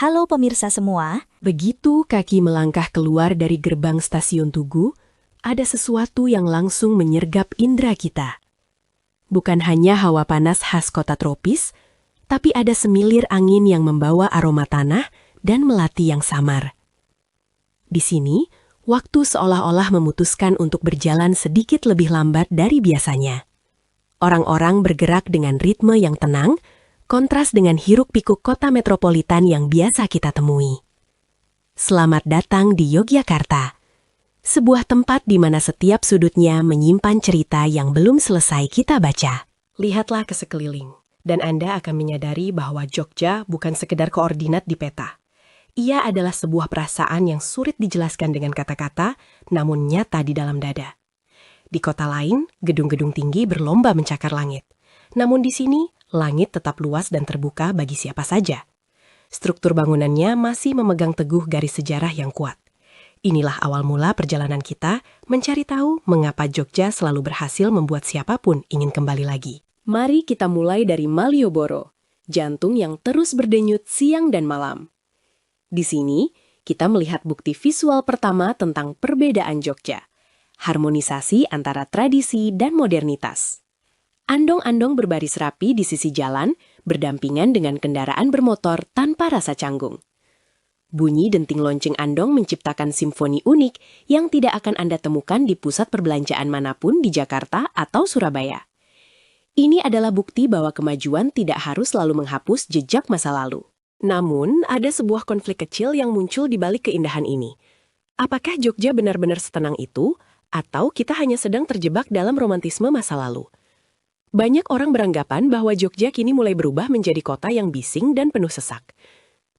Halo pemirsa semua, Begitu kaki melangkah keluar dari gerbang stasiun Tugu, ada sesuatu yang langsung menyergap indera kita. Bukan hanya hawa panas khas kota tropis, tapi ada semilir angin yang membawa aroma tanah dan melati yang samar. Di sini, waktu seolah-olah memutuskan untuk berjalan sedikit lebih lambat dari biasanya. Orang-orang bergerak dengan ritme yang tenang, kontras dengan hiruk-pikuk kota metropolitan yang biasa kita temui. Selamat datang di Yogyakarta, sebuah tempat di mana setiap sudutnya menyimpan cerita yang belum selesai kita baca. Lihatlah ke sekeliling, dan Anda akan menyadari bahwa Jogja bukan sekedar koordinat di peta. Ia adalah sebuah perasaan yang sulit dijelaskan dengan kata-kata, namun nyata di dalam dada. Di kota lain, gedung-gedung tinggi berlomba mencakar langit. Namun di sini, langit tetap luas dan terbuka bagi siapa saja. Struktur bangunannya masih memegang teguh garis sejarah yang kuat. Inilah awal mula perjalanan kita mencari tahu mengapa Jogja selalu berhasil membuat siapapun ingin kembali lagi. Mari kita mulai dari Malioboro, jantung yang terus berdenyut siang dan malam. Di sini, kita melihat bukti visual pertama tentang perbedaan Jogja. Harmonisasi antara tradisi dan modernitas. Andong-andong berbaris rapi di sisi jalan, berdampingan dengan kendaraan bermotor tanpa rasa canggung. Bunyi denting lonceng andong menciptakan simfoni unik yang tidak akan Anda temukan di pusat perbelanjaan manapun di Jakarta atau Surabaya. Ini adalah bukti bahwa kemajuan tidak harus selalu menghapus jejak masa lalu. Namun, ada sebuah konflik kecil yang muncul di balik keindahan ini. Apakah Jogja benar-benar setenang itu, atau kita hanya sedang terjebak dalam romantisme masa lalu? Banyak orang beranggapan bahwa Jogja kini mulai berubah menjadi kota yang bising dan penuh sesak.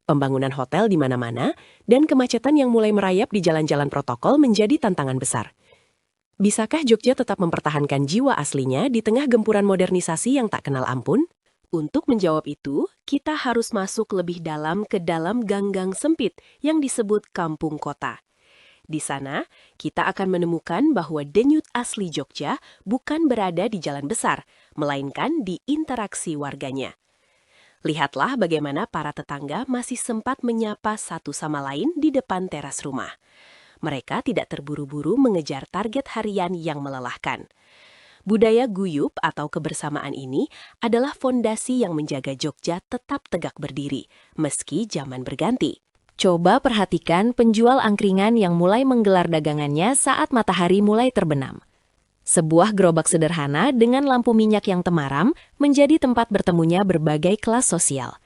Pembangunan hotel di mana-mana dan kemacetan yang mulai merayap di jalan-jalan protokol menjadi tantangan besar. Bisakah Jogja tetap mempertahankan jiwa aslinya di tengah gempuran modernisasi yang tak kenal ampun? Untuk menjawab itu, kita harus masuk lebih dalam ke dalam gang-gang sempit yang disebut kampung kota. Di sana, kita akan menemukan bahwa denyut asli Jogja bukan berada di jalan besar, melainkan di interaksi warganya. Lihatlah bagaimana para tetangga masih sempat menyapa satu sama lain di depan teras rumah. Mereka tidak terburu-buru mengejar target harian yang melelahkan. Budaya guyup atau kebersamaan ini adalah fondasi yang menjaga Jogja tetap tegak berdiri, meski zaman berganti. Coba perhatikan penjual angkringan yang mulai menggelar dagangannya saat matahari mulai terbenam. Sebuah gerobak sederhana dengan lampu minyak yang temaram menjadi tempat bertemunya berbagai kelas sosial.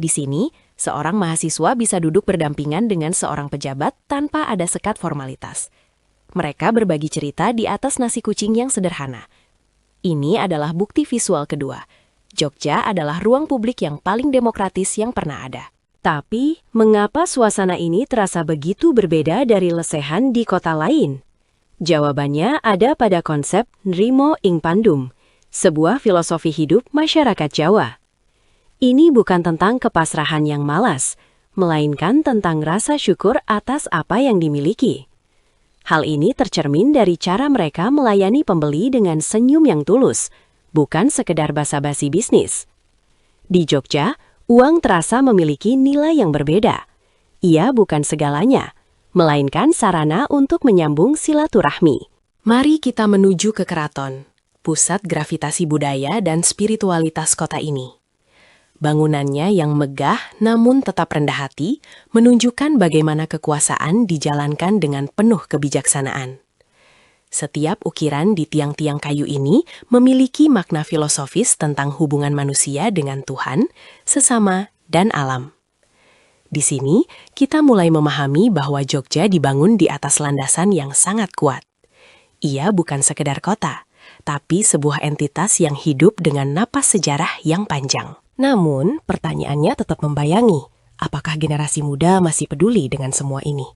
Di sini, seorang mahasiswa bisa duduk berdampingan dengan seorang pejabat tanpa ada sekat formalitas. Mereka berbagi cerita di atas nasi kucing yang sederhana. Ini adalah bukti visual kedua. Jogja adalah ruang publik yang paling demokratis yang pernah ada. Tapi, mengapa suasana ini terasa begitu berbeda dari lesehan di kota lain? Jawabannya ada pada konsep Nrimo ing Pandum, sebuah filosofi hidup masyarakat Jawa. Ini bukan tentang kepasrahan yang malas, melainkan tentang rasa syukur atas apa yang dimiliki. Hal ini tercermin dari cara mereka melayani pembeli dengan senyum yang tulus, bukan sekedar basa-basi bisnis. Di Jogja, uang terasa memiliki nilai yang berbeda. Ia bukan segalanya, melainkan sarana untuk menyambung silaturahmi. Mari kita menuju ke keraton, pusat gravitasi budaya dan spiritualitas kota ini. Bangunannya yang megah namun tetap rendah hati menunjukkan bagaimana kekuasaan dijalankan dengan penuh kebijaksanaan. Setiap ukiran di tiang-tiang kayu ini memiliki makna filosofis tentang hubungan manusia dengan Tuhan, sesama, dan alam. Di sini, kita mulai memahami bahwa Jogja dibangun di atas landasan yang sangat kuat. Ia bukan sekedar kota, tapi sebuah entitas yang hidup dengan napas sejarah yang panjang. Namun, pertanyaannya tetap membayangi, apakah generasi muda masih peduli dengan semua ini?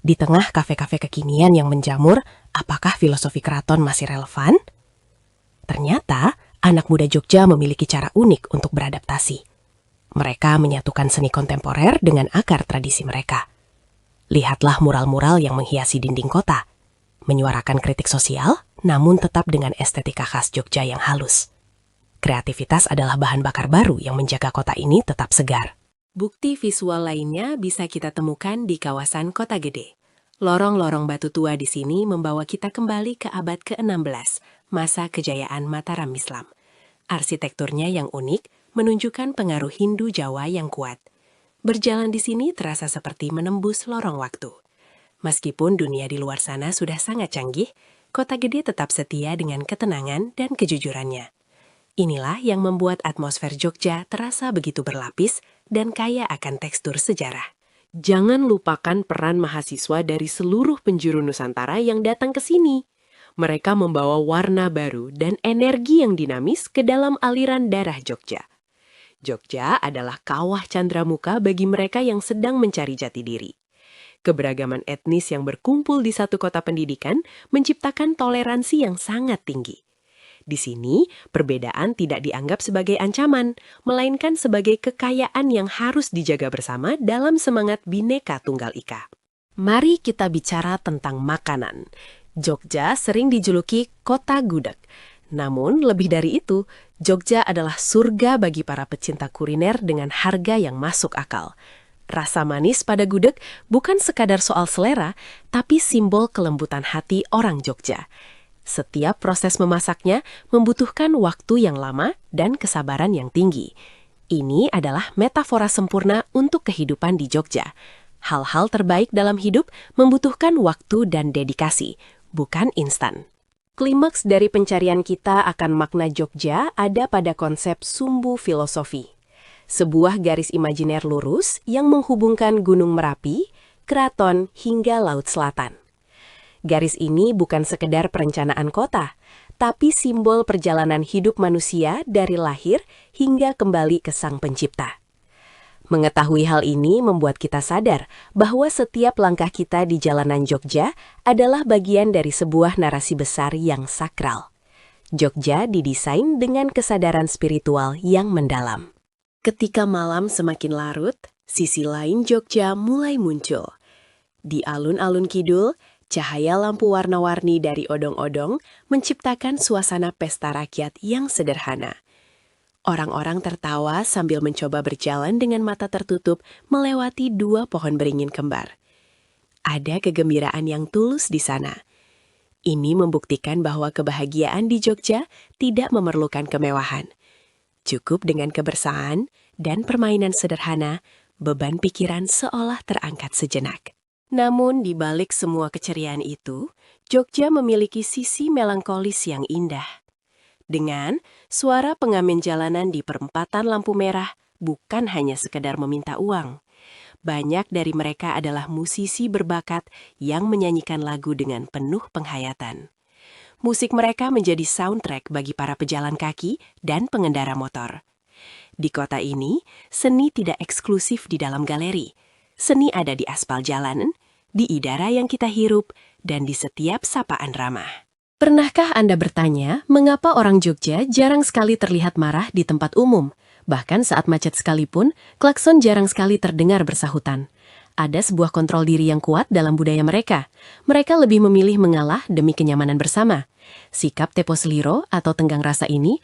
Di tengah kafe-kafe kekinian yang menjamur, apakah filosofi keraton masih relevan? Ternyata, anak muda Jogja memiliki cara unik untuk beradaptasi. Mereka menyatukan seni kontemporer dengan akar tradisi mereka. Lihatlah mural-mural yang menghiasi dinding kota, menyuarakan kritik sosial, namun tetap dengan estetika khas Jogja yang halus. Kreativitas adalah bahan bakar baru yang menjaga kota ini tetap segar. Bukti visual lainnya bisa kita temukan di kawasan Kota Gede. Lorong-lorong batu tua di sini membawa kita kembali ke abad ke-16, masa kejayaan Mataram Islam. Arsitekturnya yang unik menunjukkan pengaruh Hindu Jawa yang kuat. Berjalan di sini terasa seperti menembus lorong waktu. Meskipun dunia di luar sana sudah sangat canggih, Kota Gede tetap setia dengan ketenangan dan kejujurannya. Inilah yang membuat atmosfer Jogja terasa begitu berlapis dan kaya akan tekstur sejarah. Jangan lupakan peran mahasiswa dari seluruh penjuru Nusantara yang datang ke sini. Mereka membawa warna baru dan energi yang dinamis ke dalam aliran darah Jogja. Jogja adalah kawah candramuka bagi mereka yang sedang mencari jati diri. Keberagaman etnis yang berkumpul di satu kota pendidikan menciptakan toleransi yang sangat tinggi. Di sini, perbedaan tidak dianggap sebagai ancaman, melainkan sebagai kekayaan yang harus dijaga bersama dalam semangat Bhinneka Tunggal Ika. Mari kita bicara tentang makanan. Jogja sering dijuluki kota gudeg. Namun, lebih dari itu, Jogja adalah surga bagi para pecinta kuliner dengan harga yang masuk akal. Rasa manis pada gudeg bukan sekadar soal selera, tapi simbol kelembutan hati orang Jogja. Setiap proses memasaknya membutuhkan waktu yang lama dan kesabaran yang tinggi. Ini adalah metafora sempurna untuk kehidupan di Jogja. Hal-hal terbaik dalam hidup membutuhkan waktu dan dedikasi, bukan instan. Klimaks dari pencarian kita akan makna Jogja ada pada konsep sumbu filosofi. Sebuah garis imajiner lurus yang menghubungkan Gunung Merapi, Keraton hingga Laut Selatan. Garis ini bukan sekedar perencanaan kota, tapi simbol perjalanan hidup manusia dari lahir hingga kembali ke Sang Pencipta. Mengetahui hal ini membuat kita sadar bahwa setiap langkah kita di jalanan Jogja adalah bagian dari sebuah narasi besar yang sakral. Jogja didesain dengan kesadaran spiritual yang mendalam. Ketika malam semakin larut, sisi lain Jogja mulai muncul. Di alun-alun kidul, cahaya lampu warna-warni dari odong-odong menciptakan suasana pesta rakyat yang sederhana. Orang-orang tertawa sambil mencoba berjalan dengan mata tertutup melewati 2 pohon beringin kembar. Ada kegembiraan yang tulus di sana. Ini membuktikan bahwa kebahagiaan di Jogja tidak memerlukan kemewahan. Cukup dengan kebersamaan dan permainan sederhana, beban pikiran seolah terangkat sejenak. Namun di balik semua keceriaan itu, Jogja memiliki sisi melankolis yang indah. Dengan suara pengamen jalanan di perempatan lampu merah bukan hanya sekedar meminta uang. Banyak dari mereka adalah musisi berbakat yang menyanyikan lagu dengan penuh penghayatan. Musik mereka menjadi soundtrack bagi para pejalan kaki dan pengendara motor. Di kota ini, seni tidak eksklusif di dalam galeri. Seni ada di aspal jalanan, di udara yang kita hirup, dan di setiap sapaan ramah. Pernahkah Anda bertanya, mengapa orang Jogja jarang sekali terlihat marah di tempat umum? Bahkan saat macet sekalipun, klakson jarang sekali terdengar bersahutan. Ada sebuah kontrol diri yang kuat dalam budaya mereka. Mereka lebih memilih mengalah demi kenyamanan bersama. Sikap tempo seliro atau tenggang rasa ini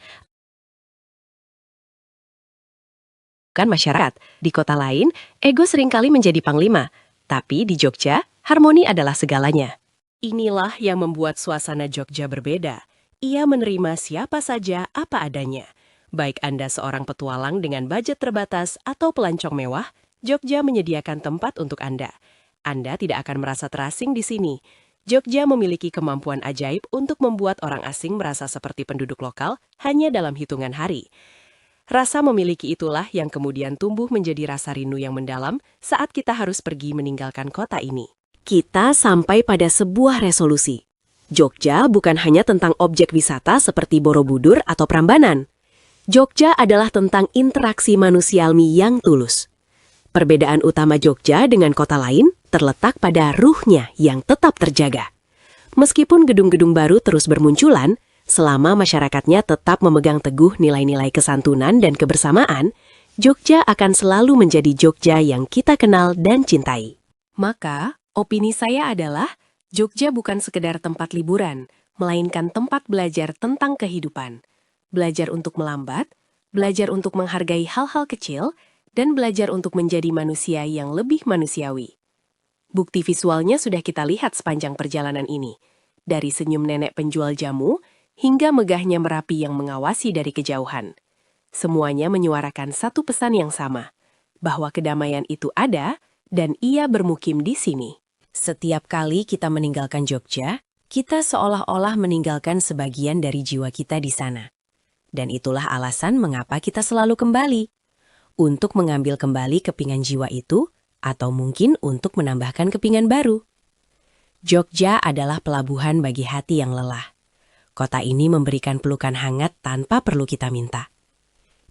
bukan masyarakat. Di kota lain, ego seringkali menjadi panglima. Tapi di Jogja, harmoni adalah segalanya. Inilah yang membuat suasana Jogja berbeda. Ia menerima siapa saja apa adanya. Baik Anda seorang petualang dengan budget terbatas atau pelancong mewah, Jogja menyediakan tempat untuk Anda. Anda tidak akan merasa terasing di sini. Jogja memiliki kemampuan ajaib untuk membuat orang asing merasa seperti penduduk lokal hanya dalam hitungan hari. Rasa memiliki itulah yang kemudian tumbuh menjadi rasa rindu yang mendalam saat kita harus pergi meninggalkan kota ini. Kita sampai pada sebuah resolusi. Jogja bukan hanya tentang objek wisata seperti Borobudur atau Prambanan. Jogja adalah tentang interaksi manusiawi yang tulus. Perbedaan utama Jogja dengan kota lain terletak pada ruhnya yang tetap terjaga. Meskipun gedung-gedung baru terus bermunculan, selama masyarakatnya tetap memegang teguh nilai-nilai kesantunan dan kebersamaan, Jogja akan selalu menjadi Jogja yang kita kenal dan cintai. Maka, opini saya adalah, Jogja bukan sekedar tempat liburan, melainkan tempat belajar tentang kehidupan. Belajar untuk melambat, belajar untuk menghargai hal-hal kecil, dan belajar untuk menjadi manusia yang lebih manusiawi. Bukti visualnya sudah kita lihat sepanjang perjalanan ini, dari senyum nenek penjual jamu hingga megahnya Merapi yang mengawasi dari kejauhan. Semuanya menyuarakan satu pesan yang sama, bahwa kedamaian itu ada dan ia bermukim di sini. Setiap kali kita meninggalkan Jogja, kita seolah-olah meninggalkan sebagian dari jiwa kita di sana. Dan itulah alasan mengapa kita selalu kembali. Untuk mengambil kembali kepingan jiwa itu, atau mungkin untuk menambahkan kepingan baru. Jogja adalah pelabuhan bagi hati yang lelah. Kota ini memberikan pelukan hangat tanpa perlu kita minta.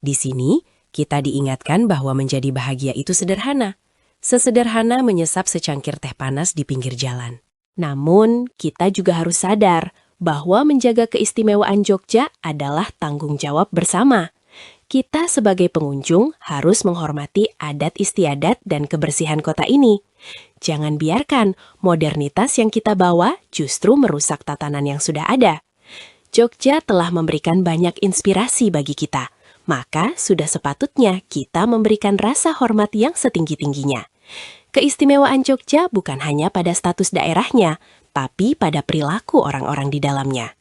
Di sini, kita diingatkan bahwa menjadi bahagia itu sederhana. Sesederhana menyesap secangkir teh panas di pinggir jalan. Namun, kita juga harus sadar bahwa menjaga keistimewaan Jogja adalah tanggung jawab bersama. Kita sebagai pengunjung harus menghormati adat istiadat dan kebersihan kota ini. Jangan biarkan modernitas yang kita bawa justru merusak tatanan yang sudah ada. Jogja telah memberikan banyak inspirasi bagi kita, maka sudah sepatutnya kita memberikan rasa hormat yang setinggi-tingginya. Keistimewaan Jogja bukan hanya pada status daerahnya, tapi pada perilaku orang-orang di dalamnya.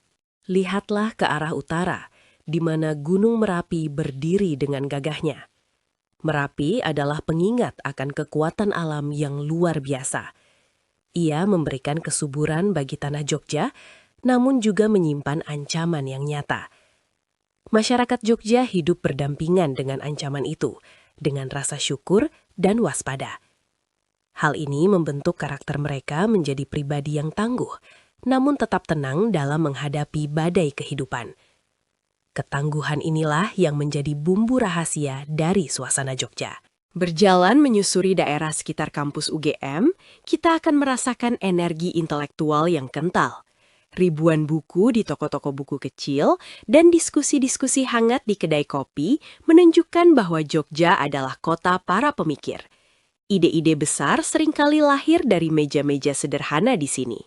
Lihatlah ke arah utara, di mana Gunung Merapi berdiri dengan gagahnya. Merapi adalah pengingat akan kekuatan alam yang luar biasa. Ia memberikan kesuburan bagi tanah Jogja, namun juga menyimpan ancaman yang nyata. Masyarakat Jogja hidup berdampingan dengan ancaman itu, dengan rasa syukur dan waspada. Hal ini membentuk karakter mereka menjadi pribadi yang tangguh, namun tetap tenang dalam menghadapi badai kehidupan. Ketangguhan inilah yang menjadi bumbu rahasia dari suasana Jogja. Berjalan menyusuri daerah sekitar kampus UGM, kita akan merasakan energi intelektual yang kental. Ribuan buku di toko-toko buku kecil dan diskusi-diskusi hangat di kedai kopi menunjukkan bahwa Jogja adalah kota para pemikir. Ide-ide besar seringkali lahir dari meja-meja sederhana di sini.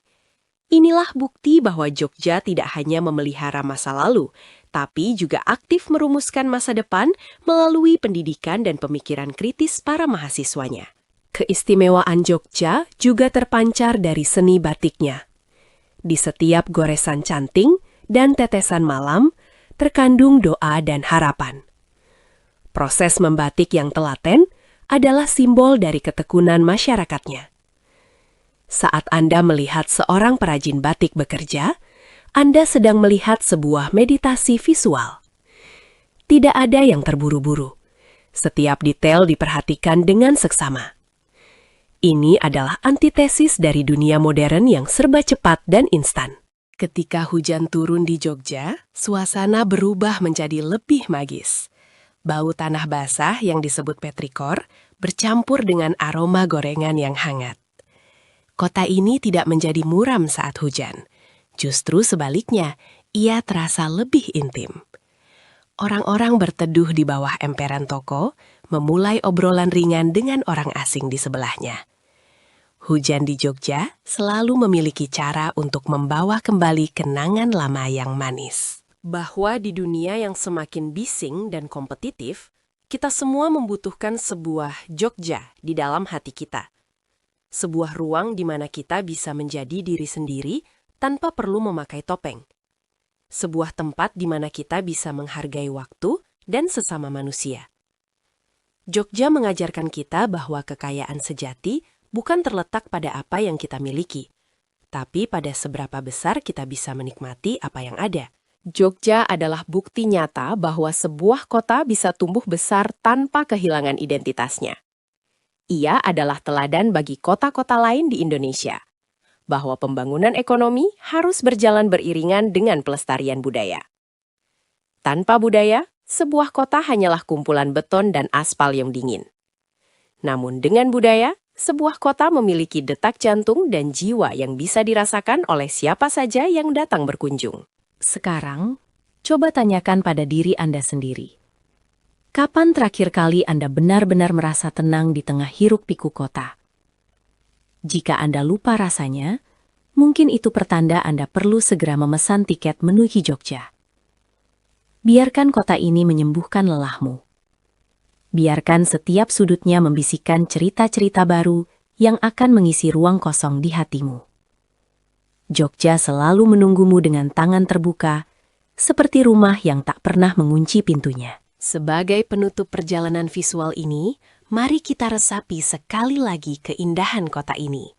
Inilah bukti bahwa Jogja tidak hanya memelihara masa lalu, tapi juga aktif merumuskan masa depan melalui pendidikan dan pemikiran kritis para mahasiswanya. Keistimewaan Jogja juga terpancar dari seni batiknya. Di setiap goresan canting dan tetesan malam, terkandung doa dan harapan. Proses membatik yang telaten adalah simbol dari ketekunan masyarakatnya. Saat Anda melihat seorang perajin batik bekerja, Anda sedang melihat sebuah meditasi visual. Tidak ada yang terburu-buru. Setiap detail diperhatikan dengan seksama. Ini adalah antitesis dari dunia modern yang serba cepat dan instan. Ketika hujan turun di Jogja, suasana berubah menjadi lebih magis. Bau tanah basah yang disebut petrikor bercampur dengan aroma gorengan yang hangat. Kota ini tidak menjadi muram saat hujan. Justru sebaliknya, ia terasa lebih intim. Orang-orang berteduh di bawah emperan toko, memulai obrolan ringan dengan orang asing di sebelahnya. Hujan di Jogja selalu memiliki cara untuk membawa kembali kenangan lama yang manis. Bahwa di dunia yang semakin bising dan kompetitif, kita semua membutuhkan sebuah Jogja di dalam hati kita. Sebuah ruang di mana kita bisa menjadi diri sendiri tanpa perlu memakai topeng. Sebuah tempat di mana kita bisa menghargai waktu dan sesama manusia. Jogja mengajarkan kita bahwa kekayaan sejati bukan terletak pada apa yang kita miliki, tapi pada seberapa besar kita bisa menikmati apa yang ada. Jogja adalah bukti nyata bahwa sebuah kota bisa tumbuh besar tanpa kehilangan identitasnya. Ia adalah teladan bagi kota-kota lain di Indonesia, bahwa pembangunan ekonomi harus berjalan beriringan dengan pelestarian budaya. Tanpa budaya, sebuah kota hanyalah kumpulan beton dan aspal yang dingin. Namun dengan budaya, sebuah kota memiliki detak jantung dan jiwa yang bisa dirasakan oleh siapa saja yang datang berkunjung. Sekarang, coba tanyakan pada diri Anda sendiri. Kapan terakhir kali Anda benar-benar merasa tenang di tengah hiruk-pikuk kota? Jika Anda lupa rasanya, mungkin itu pertanda Anda perlu segera memesan tiket menuju Jogja. Biarkan kota ini menyembuhkan lelahmu. Biarkan setiap sudutnya membisikkan cerita-cerita baru yang akan mengisi ruang kosong di hatimu. Jogja selalu menunggumu dengan tangan terbuka, seperti rumah yang tak pernah mengunci pintunya. Sebagai penutup perjalanan visual ini, mari kita resapi sekali lagi keindahan kota ini.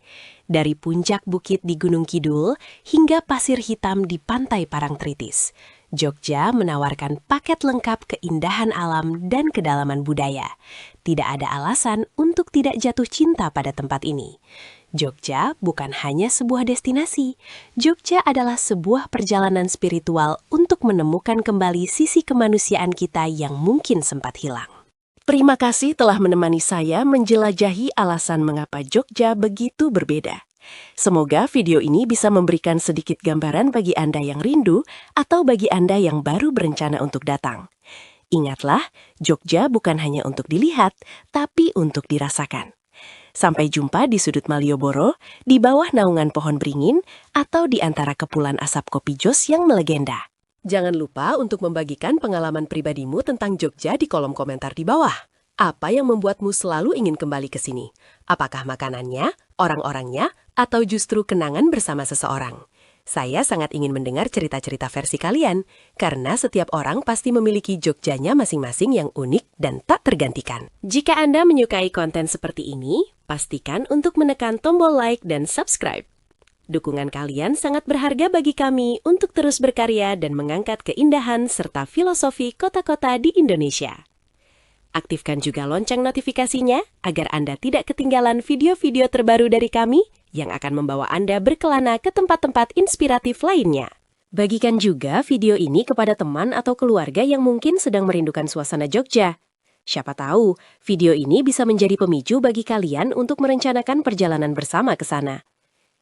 Dari puncak bukit di Gunung Kidul hingga pasir hitam di pantai Parangtritis, Jogja menawarkan paket lengkap keindahan alam dan kedalaman budaya. Tidak ada alasan untuk tidak jatuh cinta pada tempat ini. Jogja bukan hanya sebuah destinasi. Jogja adalah sebuah perjalanan spiritual untuk menemukan kembali sisi kemanusiaan kita yang mungkin sempat hilang. Terima kasih telah menemani saya menjelajahi alasan mengapa Jogja begitu berbeda. Semoga video ini bisa memberikan sedikit gambaran bagi Anda yang rindu atau bagi Anda yang baru berencana untuk datang. Ingatlah, Jogja bukan hanya untuk dilihat, tapi untuk dirasakan. Sampai jumpa di sudut Malioboro, di bawah naungan pohon beringin, atau di antara kepulan asap kopi jos yang melegenda. Jangan lupa untuk membagikan pengalaman pribadimu tentang Jogja di kolom komentar di bawah. Apa yang membuatmu selalu ingin kembali ke sini? Apakah makanannya, orang-orangnya, atau justru kenangan bersama seseorang? Saya sangat ingin mendengar cerita-cerita versi kalian, karena setiap orang pasti memiliki Jogjanya masing-masing yang unik dan tak tergantikan. Jika Anda menyukai konten seperti ini, pastikan untuk menekan tombol like dan subscribe. Dukungan kalian sangat berharga bagi kami untuk terus berkarya dan mengangkat keindahan serta filosofi kota-kota di Indonesia. Aktifkan juga lonceng notifikasinya agar Anda tidak ketinggalan video-video terbaru dari kami yang akan membawa Anda berkelana ke tempat-tempat inspiratif lainnya. Bagikan juga video ini kepada teman atau keluarga yang mungkin sedang merindukan suasana Jogja. Siapa tahu, video ini bisa menjadi pemicu bagi kalian untuk merencanakan perjalanan bersama ke sana.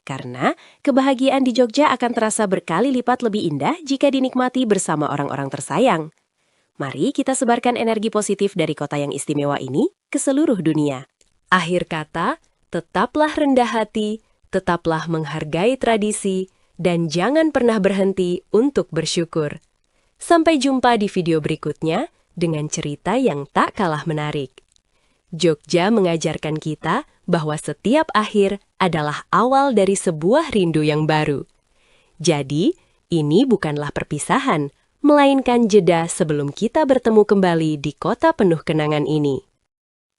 Karena kebahagiaan di Jogja akan terasa berkali lipat lebih indah jika dinikmati bersama orang-orang tersayang. Mari kita sebarkan energi positif dari kota yang istimewa ini ke seluruh dunia. Akhir kata, tetaplah rendah hati, tetaplah menghargai tradisi, dan jangan pernah berhenti untuk bersyukur. Sampai jumpa di video berikutnya dengan cerita yang tak kalah menarik. Jogja mengajarkan kita bahwa setiap akhir adalah awal dari sebuah rindu yang baru. Jadi, ini bukanlah perpisahan, melainkan jeda sebelum kita bertemu kembali di kota penuh kenangan ini.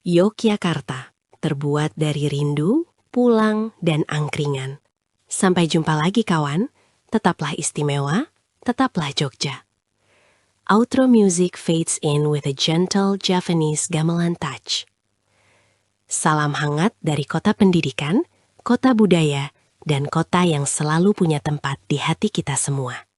Yogyakarta, terbuat dari rindu, pulang, dan angkringan. Sampai jumpa lagi kawan, tetaplah istimewa, tetaplah Jogja. Outro music fades in with a gentle Japanese gamelan touch. Salam hangat dari kota pendidikan, kota budaya, dan kota yang selalu punya tempat di hati kita semua.